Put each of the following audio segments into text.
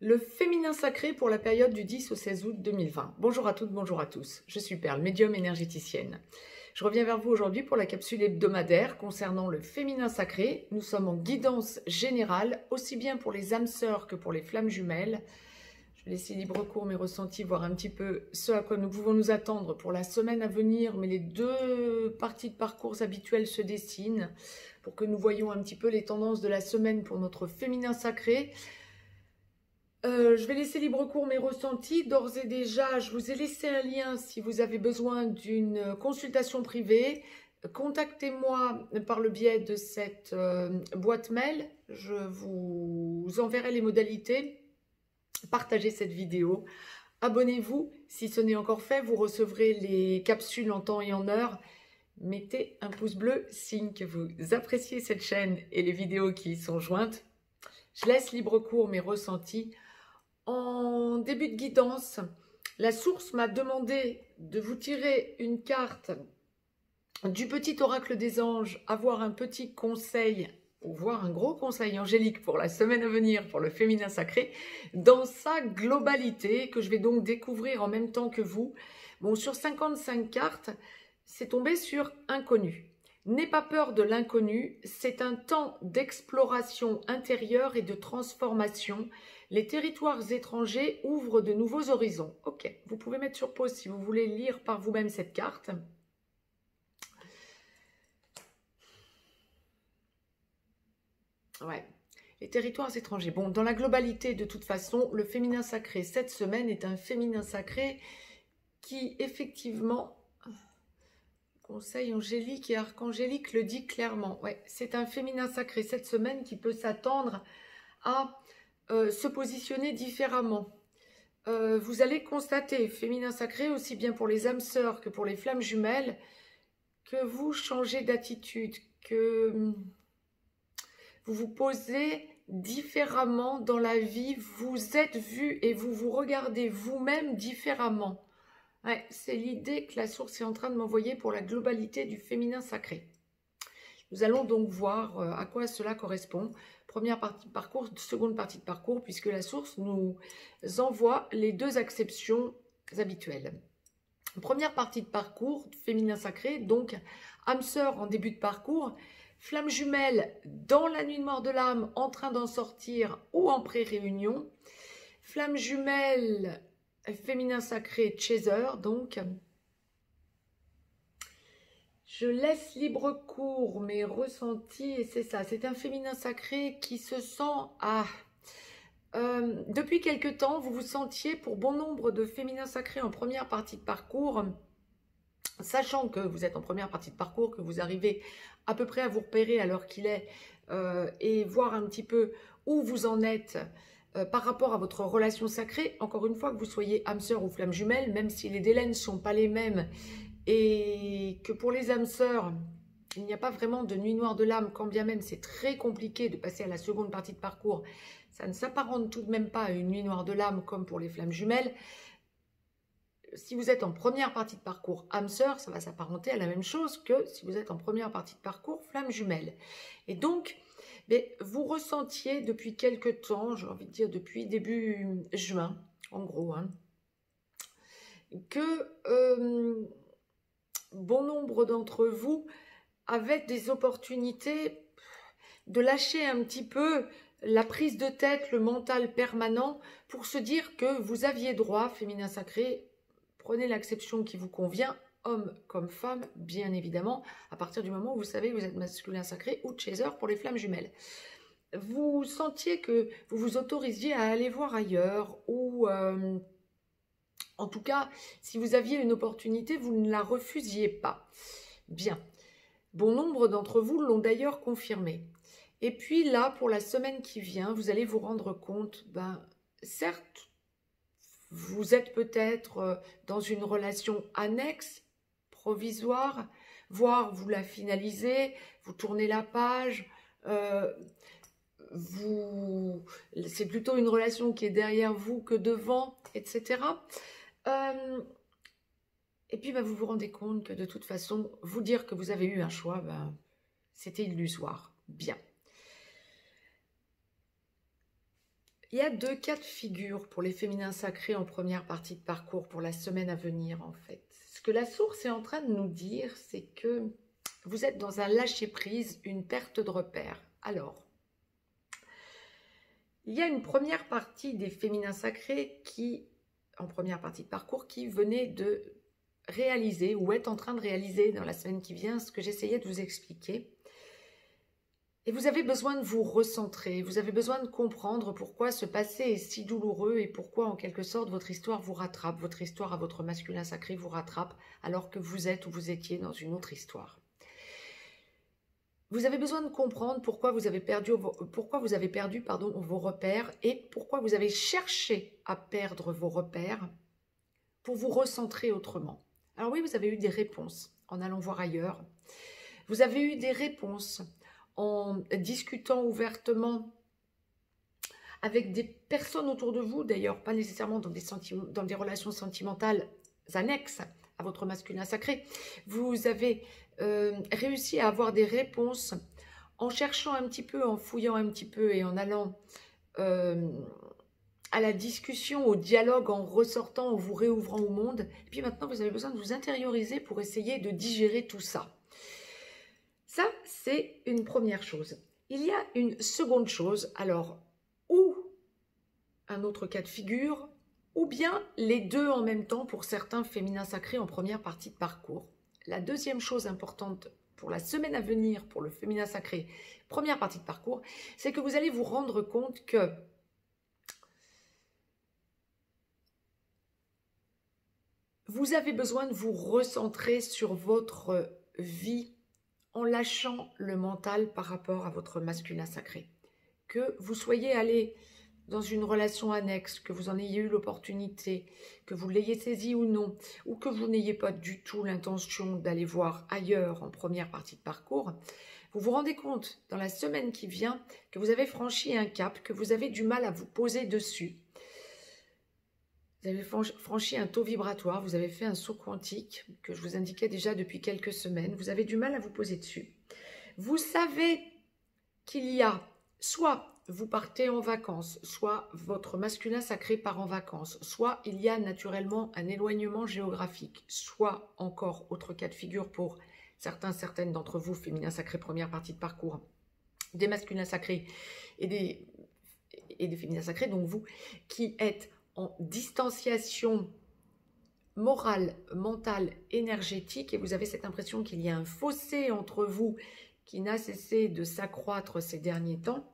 Le féminin sacré pour la période du 10 au 16 août 2020. Bonjour à toutes, bonjour à tous. Je suis Perle, médium énergéticienne. Je reviens vers vous aujourd'hui pour la capsule hebdomadaire concernant le féminin sacré. Nous sommes en guidance générale, aussi bien pour les âmes sœurs que pour les flammes jumelles. Je vais laisser libre cours mes ressentis, voir un petit peu ce à quoi nous pouvons nous attendre pour la semaine à venir, mais les deux parties de parcours habituelles se dessinent pour que nous voyions un petit peu les tendances de la semaine pour notre féminin sacré. Je vais laisser libre cours mes ressentis. D'ores et déjà, je vous ai laissé un lien si vous avez besoin d'une consultation privée. Contactez-moi par le biais de cette boîte mail. Je vous enverrai les modalités. Partagez cette vidéo. Abonnez-vous si ce n'est encore fait. Vous recevrez les capsules en temps et en heure. Mettez un pouce bleu, signe que vous appréciez cette chaîne et les vidéos qui y sont jointes. Je laisse libre cours mes ressentis. En début de guidance, la source m'a demandé de vous tirer une carte du petit oracle des anges, avoir un petit conseil ou voir un gros conseil angélique pour la semaine à venir pour le féminin sacré dans sa globalité que je vais donc découvrir en même temps que vous. Bon, sur 55 cartes, c'est tombé sur inconnu. N'aie pas peur de l'inconnu, c'est un temps d'exploration intérieure et de transformation. Les territoires étrangers ouvrent de nouveaux horizons. Ok, vous pouvez mettre sur pause si vous voulez lire par vous-même cette carte. Ouais, les territoires étrangers. Bon, dans la globalité, de toute façon, le féminin sacré cette semaine est un féminin sacré qui, effectivement... Conseil angélique et archangélique le dit clairement. Ouais, c'est un féminin sacré cette semaine qui peut s'attendre à se positionner différemment. Vous allez constater, féminin sacré, aussi bien pour les âmes sœurs que pour les flammes jumelles, que vous changez d'attitude, que vous vous posez différemment dans la vie, vous êtes vu et vous vous regardez vous-même différemment. Ouais, c'est l'idée que la source est en train de m'envoyer pour la globalité du féminin sacré. Nous allons donc voir à quoi cela correspond. Première partie de parcours, seconde partie de parcours, puisque la source nous envoie les deux acceptions habituelles. Première partie de parcours, féminin sacré, donc âme sœur en début de parcours, flamme jumelle dans la nuit noire de l'âme en train d'en sortir ou en pré-réunion, flamme jumelle féminin sacré chaser, donc je laisse libre cours mes ressentis et c'est ça, c'est un féminin sacré qui se sent depuis quelque temps, vous vous sentiez pour bon nombre de féminins sacrés en première partie de parcours, sachant que vous êtes en première partie de parcours, que vous arrivez à peu près à vous repérer à l'heure qu'il est et voir un petit peu où vous en êtes par rapport à votre relation sacrée, encore une fois, que vous soyez âme sœur ou flamme jumelle, même si les délais ne sont pas les mêmes, et que pour les âmes sœurs, il n'y a pas vraiment de nuit noire de l'âme, quand bien même c'est très compliqué de passer à la seconde partie de parcours, ça ne s'apparente tout de même pas à une nuit noire de l'âme comme pour les flammes jumelles. Si vous êtes en première partie de parcours âme sœur, ça va s'apparenter à la même chose que si vous êtes en première partie de parcours flamme jumelle. Et donc, mais vous ressentiez depuis quelque temps, j'ai envie de dire depuis début juin, en gros, hein, que bon nombre d'entre vous avaient des opportunités de lâcher un petit peu la prise de tête, le mental permanent, pour se dire que vous aviez droit, féminin sacré, prenez l'acception qui vous convient, homme comme femme, bien évidemment, à partir du moment où vous savez que vous êtes masculin sacré ou chaser pour les flammes jumelles. Vous sentiez que vous vous autorisiez à aller voir ailleurs ou en tout cas, si vous aviez une opportunité, vous ne la refusiez pas. Bien. Bon nombre d'entre vous l'ont d'ailleurs confirmé. Et puis là, pour la semaine qui vient, vous allez vous rendre compte, certes, vous êtes peut-être dans une relation annexe, provisoire, voire vous la finalisez, vous tournez la page, c'est plutôt une relation qui est derrière vous que devant, etc. Et puis vous vous rendez compte que de toute façon, vous dire que vous avez eu un choix, c'était illusoire. Bien. Il y a deux cas de figure pour les féminins sacrés en première partie de parcours pour la semaine à venir en fait. Ce que la source est en train de nous dire, c'est que vous êtes dans un lâcher-prise, une perte de repère. Alors, il y a une première partie des féminins sacrés qui, en première partie de parcours, qui venait de réaliser ou est en train de réaliser dans la semaine qui vient ce que j'essayais de vous expliquer. Et vous avez besoin de vous recentrer, vous avez besoin de comprendre pourquoi ce passé est si douloureux et pourquoi en quelque sorte votre histoire vous rattrape, votre histoire à votre masculin sacré vous rattrape alors que vous êtes ou vous étiez dans une autre histoire. Vous avez besoin de comprendre pourquoi vous avez perdu vos repères et pourquoi vous avez cherché à perdre vos repères pour vous recentrer autrement. Alors oui, vous avez eu des réponses en allant voir ailleurs. Vous avez eu des réponses en discutant ouvertement avec des personnes autour de vous, d'ailleurs pas nécessairement dans des relations sentimentales annexes à votre masculin sacré. Vous avez réussi à avoir des réponses en cherchant un petit peu, en fouillant un petit peu et en allant à la discussion, au dialogue, en ressortant, en vous réouvrant au monde. Et puis maintenant, vous avez besoin de vous intérioriser pour essayer de digérer tout ça. Ça, c'est une première chose. Il y a une seconde chose, alors, ou un autre cas de figure, ou bien les deux en même temps pour certains féminins sacrés en première partie de parcours. La deuxième chose importante pour la semaine à venir pour le féminin sacré, première partie de parcours, c'est que vous allez vous rendre compte que vous avez besoin de vous recentrer sur votre vie en lâchant le mental par rapport à votre masculin sacré. Que vous soyez allé dans une relation annexe, que vous en ayez eu l'opportunité, que vous l'ayez saisi ou non, ou que vous n'ayez pas du tout l'intention d'aller voir ailleurs en première partie de parcours, vous vous rendez compte dans la semaine qui vient que vous avez franchi un cap, que vous avez du mal à vous poser dessus. Vous avez franchi un taux vibratoire, vous avez fait un saut quantique que je vous indiquais déjà depuis quelques semaines. Vous avez du mal à vous poser dessus. Vous savez qu'il y a soit vous partez en vacances, soit votre masculin sacré part en vacances, soit il y a naturellement un éloignement géographique, soit encore autre cas de figure pour certaines d'entre vous, féminins sacrés première partie de parcours, des masculins sacrés et des féminins sacrés, donc vous qui êtes en distanciation morale, mentale, énergétique et vous avez cette impression qu'il y a un fossé entre vous qui n'a cessé de s'accroître ces derniers temps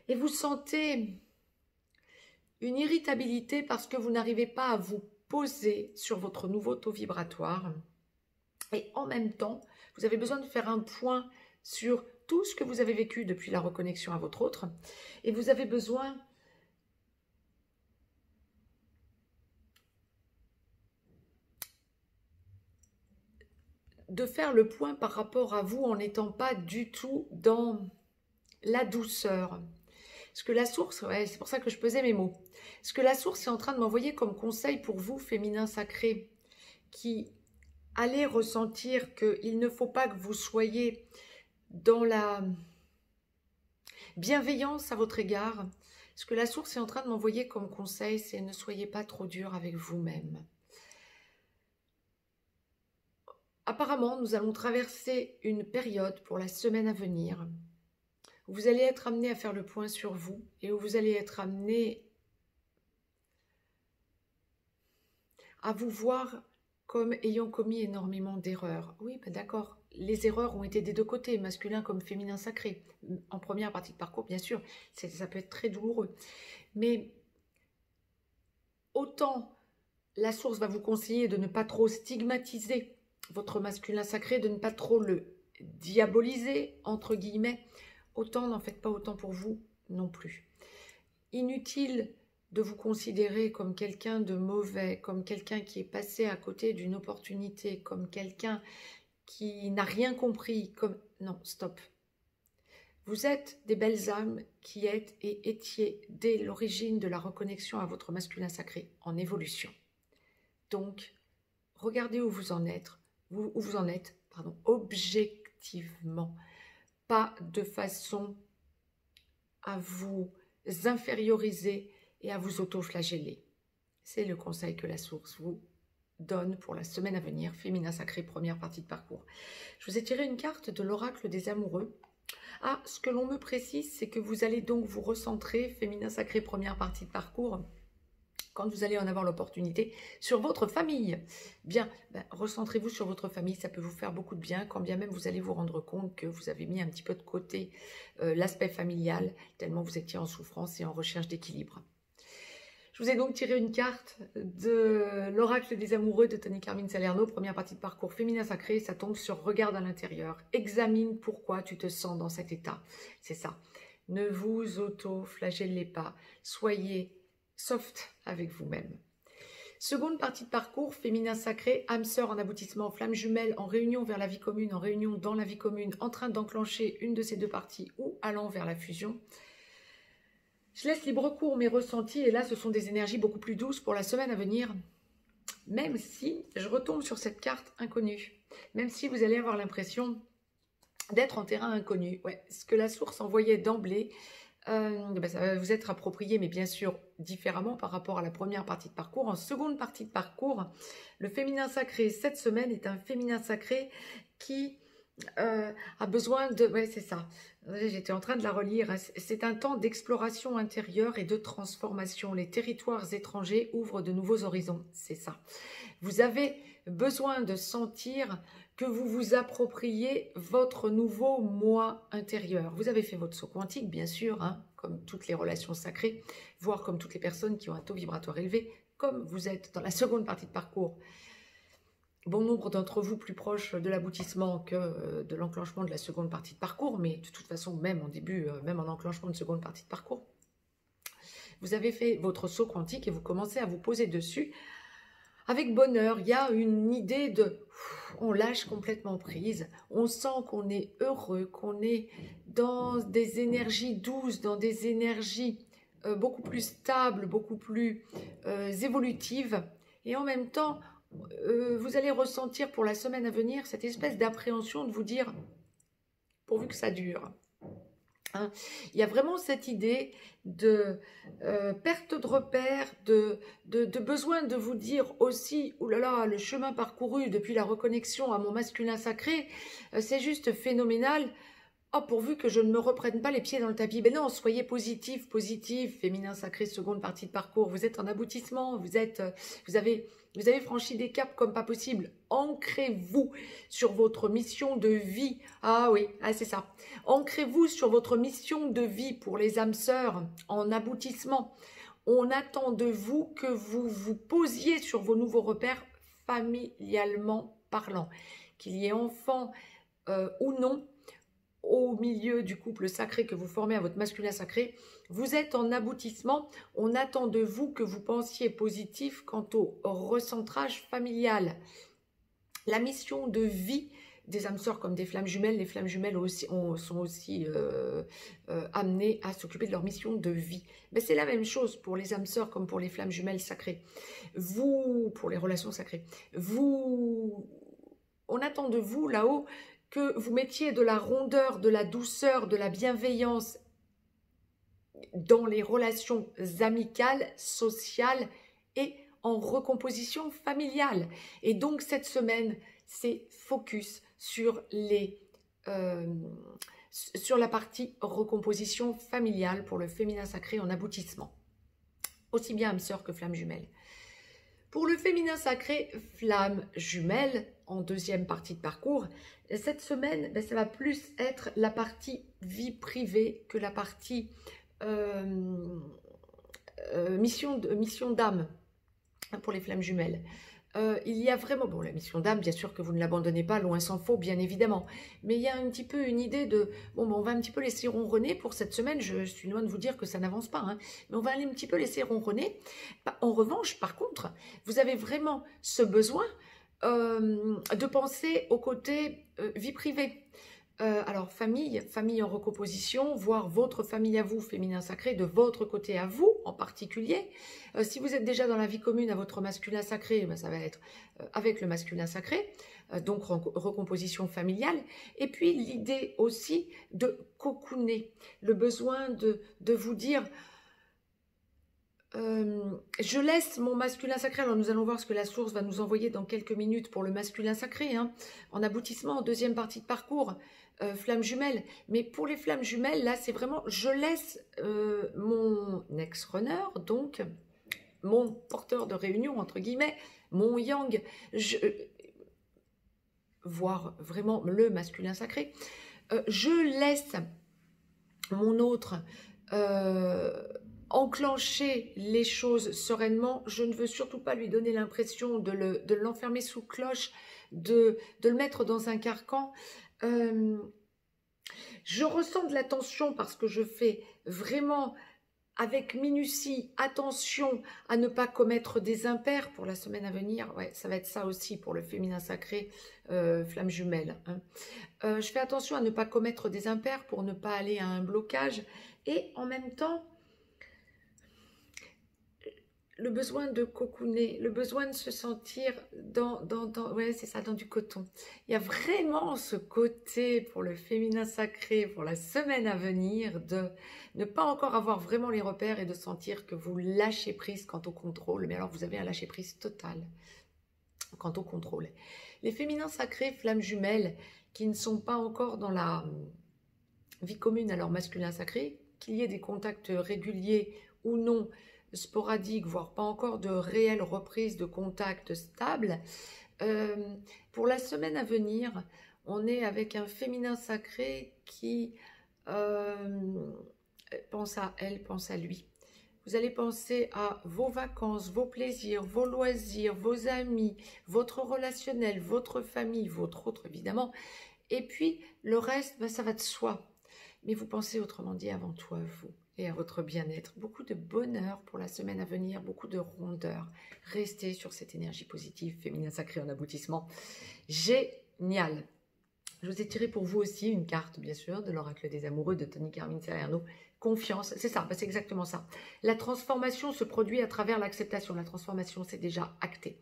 et vous sentez une irritabilité parce que vous n'arrivez pas à vous poser sur votre nouveau taux vibratoire et en même temps, vous avez besoin de faire un point sur tout ce que vous avez vécu depuis la reconnexion à votre autre et vous avez besoin de faire le point par rapport à vous en n'étant pas du tout dans la douceur. Ce que la source, ouais, c'est pour ça que je pesais mes mots, ce que la source est en train de m'envoyer comme conseil pour vous, féminins sacrés, qui allez ressentir qu'il ne faut pas que vous soyez dans la bienveillance à votre égard. Ce que la source est en train de m'envoyer comme conseil, c'est ne soyez pas trop dur avec vous-même. Apparemment, nous allons traverser une période pour la semaine à venir où vous allez être amené à faire le point sur vous et où vous allez être amené à vous voir comme ayant commis énormément d'erreurs. Oui, ben d'accord, les erreurs ont été des deux côtés, masculin comme féminin sacré. En première partie de parcours, bien sûr, ça peut être très douloureux. Mais autant la source va vous conseiller de ne pas trop stigmatiser votre masculin sacré, de ne pas trop le diaboliser, entre guillemets, autant n'en faites pas autant pour vous non plus. Inutile de vous considérer comme quelqu'un de mauvais, comme quelqu'un qui est passé à côté d'une opportunité, comme quelqu'un qui n'a rien compris, comme... Non, stop. Vous êtes des belles âmes qui êtes et étiez dès l'origine de la reconnexion à votre masculin sacré en évolution. Donc, regardez où vous en êtes, objectivement, pas de façon à vous inférioriser et à vous auto-flageller. C'est le conseil que la source vous donne pour la semaine à venir, féminin sacré, première partie de parcours. Je vous ai tiré une carte de l'oracle des amoureux. Ah, ce que l'on me précise, c'est que vous allez donc vous recentrer, féminin sacré, première partie de parcours, quand vous allez en avoir l'opportunité, sur votre famille. Bien, recentrez-vous sur votre famille, ça peut vous faire beaucoup de bien, quand bien même vous allez vous rendre compte que vous avez mis un petit peu de côté l'aspect familial, tellement vous étiez en souffrance et en recherche d'équilibre. Je vous ai donc tiré une carte de l'oracle des amoureux de Tony Carmine Salerno, première partie de parcours féminin sacré, ça tombe sur regarde à l'intérieur, examine pourquoi tu te sens dans cet état, c'est ça. Ne vous auto-flagellez pas, soyez soft avec vous-même. Seconde partie de parcours, féminin sacré, âme sœur en aboutissement, flamme jumelle en réunion vers la vie commune, en réunion dans la vie commune, en train d'enclencher une de ces deux parties ou allant vers la fusion. Je laisse libre cours mes ressentis et là ce sont des énergies beaucoup plus douces pour la semaine à venir, même si je retombe sur cette carte inconnue, même si vous allez avoir l'impression d'être en terrain inconnu. Ouais, ce que la source envoyait d'emblée, ça va vous être approprié, mais bien sûr différemment par rapport à la première partie de parcours. En seconde partie de parcours, le féminin sacré cette semaine est un féminin sacré qui a besoin de... Ouais, c'est ça. J'étais en train de la relire. C'est un temps d'exploration intérieure et de transformation. Les territoires étrangers ouvrent de nouveaux horizons. C'est ça. Vous avez besoin de sentir que vous vous appropriez votre nouveau moi intérieur. Vous avez fait votre saut quantique, bien sûr, hein, comme toutes les relations sacrées, voire comme toutes les personnes qui ont un taux vibratoire élevé, comme vous êtes dans la seconde partie de parcours. Bon nombre d'entre vous plus proches de l'aboutissement que de l'enclenchement de la seconde partie de parcours, mais de toute façon, même en début, même en enclenchement de seconde partie de parcours, vous avez fait votre saut quantique et vous commencez à vous poser dessus avec bonheur. Il y a une idée de... On lâche complètement prise, on sent qu'on est heureux, qu'on est dans des énergies douces, dans des énergies beaucoup plus stables, beaucoup plus évolutives, et en même temps, vous allez ressentir pour la semaine à venir cette espèce d'appréhension de vous dire, pourvu que ça dure. Hein, il y a vraiment cette idée de perte de repère, de besoin de vous dire aussi, oh là là, le chemin parcouru depuis la reconnexion à mon masculin sacré, c'est juste phénoménal. Oh, pourvu que je ne me reprenne pas les pieds dans le tapis. Ben non, soyez positif, positif, féminin sacré, seconde partie de parcours. Vous êtes en aboutissement, vous avez franchi des caps comme pas possible. Ancrez-vous sur votre mission de vie. Ah oui, ah c'est ça. Ancrez-vous sur votre mission de vie pour les âmes sœurs en aboutissement. On attend de vous que vous vous posiez sur vos nouveaux repères familialement parlant. Qu'il y ait enfant ou non, au milieu du couple sacré que vous formez à votre masculin sacré, vous êtes en aboutissement. On attend de vous que vous pensiez positif quant au recentrage familial. La mission de vie des âmes sœurs comme des flammes jumelles, les flammes jumelles aussi, sont aussi amenées à s'occuper de leur mission de vie. Mais c'est la même chose pour les âmes sœurs comme pour les flammes jumelles sacrées. Vous, pour les relations sacrées, on attend de vous là-haut que vous mettiez de la rondeur, de la douceur, de la bienveillance dans les relations amicales, sociales et en recomposition familiale. Et donc cette semaine, c'est focus sur la partie recomposition familiale pour le féminin sacré en aboutissement. Aussi bien âme sœur que flamme jumelle. Pour le féminin sacré, flamme jumelle, en deuxième partie de parcours, cette semaine, ça va plus être la partie vie privée que la partie mission d'âme pour les flammes jumelles. Il y a vraiment, bon, la mission d'âme, bien sûr que vous ne l'abandonnez pas, loin s'en faut, bien évidemment, mais il y a un petit peu une idée de, bon, on va un petit peu laisser ronronner pour cette semaine, je suis loin de vous dire que ça n'avance pas, hein, mais on va aller un petit peu laisser ronronner. En revanche, par contre, vous avez vraiment ce besoin de penser au côté vie privée. Alors famille en recomposition, voire votre famille à vous, féminin sacré, de votre côté à vous en particulier. Si vous êtes déjà dans la vie commune à votre masculin sacré, ça va être avec le masculin sacré, donc recomposition familiale. Et puis l'idée aussi de cocooner, le besoin de vous dire je laisse mon masculin sacré. Alors nous allons voir ce que la source va nous envoyer dans quelques minutes pour le masculin sacré, hein, en aboutissement, en deuxième partie de parcours, flammes jumelles. Mais pour les flammes jumelles, là c'est vraiment, je laisse mon ex-runner, donc mon porteur de réunion, entre guillemets, mon yang, voire vraiment le masculin sacré, je laisse mon autre enclencher les choses sereinement. Je ne veux surtout pas lui donner l'impression de l'enfermer sous cloche, de le mettre dans un carcan. Je ressens de la tension parce que je fais vraiment avec minutie attention à ne pas commettre des impairs pour la semaine à venir. Ouais, ça va être ça aussi pour le féminin sacré, flamme jumelle, hein. Je fais attention à ne pas commettre des impairs pour ne pas aller à un blocage. Et en même temps, le besoin de cocooner, le besoin de se sentir ouais, c'est ça, dans du coton. Il y a vraiment ce côté pour le féminin sacré, pour la semaine à venir, de ne pas encore avoir vraiment les repères et de sentir que vous lâchez prise quant au contrôle. Mais alors, vous avez un lâcher prise total quant au contrôle. Les féminins sacrés, flammes jumelles, qui ne sont pas encore dans la vie commune à leur masculin sacré, qu'il y ait des contacts réguliers ou non, sporadiques, voire pas encore de réelle reprise de contact stable. Pour la semaine à venir, on est avec un féminin sacré qui pense à elle, pense à lui. Vous allez penser à vos vacances, vos plaisirs, vos loisirs, vos amis, votre relationnel, votre famille, votre autre évidemment. Et puis le reste, ben, ça va de soi. Mais vous pensez autrement dit avant tout à vous et à votre bien-être. Beaucoup de bonheur pour la semaine à venir, beaucoup de rondeur. Restez sur cette énergie positive, féminin sacré en aboutissement. Génial! Je vous ai tiré pour vous aussi une carte, bien sûr, de l'oracle des amoureux de Tony Carmine Salerno. Confiance, c'est ça, c'est exactement ça. La transformation se produit à travers l'acceptation. La transformation, c'est déjà acté.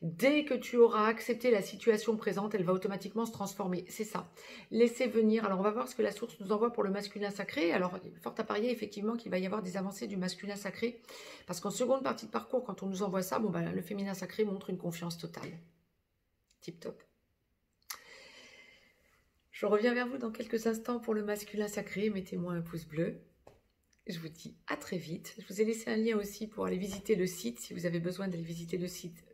Dès que tu auras accepté la situation présente, elle va automatiquement se transformer. C'est ça. Laissez venir. Alors, on va voir ce que la source nous envoie pour le masculin sacré. Alors, il est fort à parier, effectivement, qu'il va y avoir des avancées du masculin sacré. Parce qu'en seconde partie de parcours, quand on nous envoie ça, bon, ben, le féminin sacré montre une confiance totale. Tip top. Je reviens vers vous dans quelques instants pour le masculin sacré. Mettez-moi un pouce bleu. Je vous dis à très vite. Je vous ai laissé un lien aussi pour aller visiter le site, si vous avez besoin d'aller visiter le site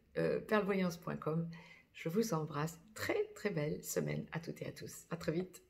perlevoyance.com. Je vous embrasse. Très très belle semaine à toutes et à tous. À très vite.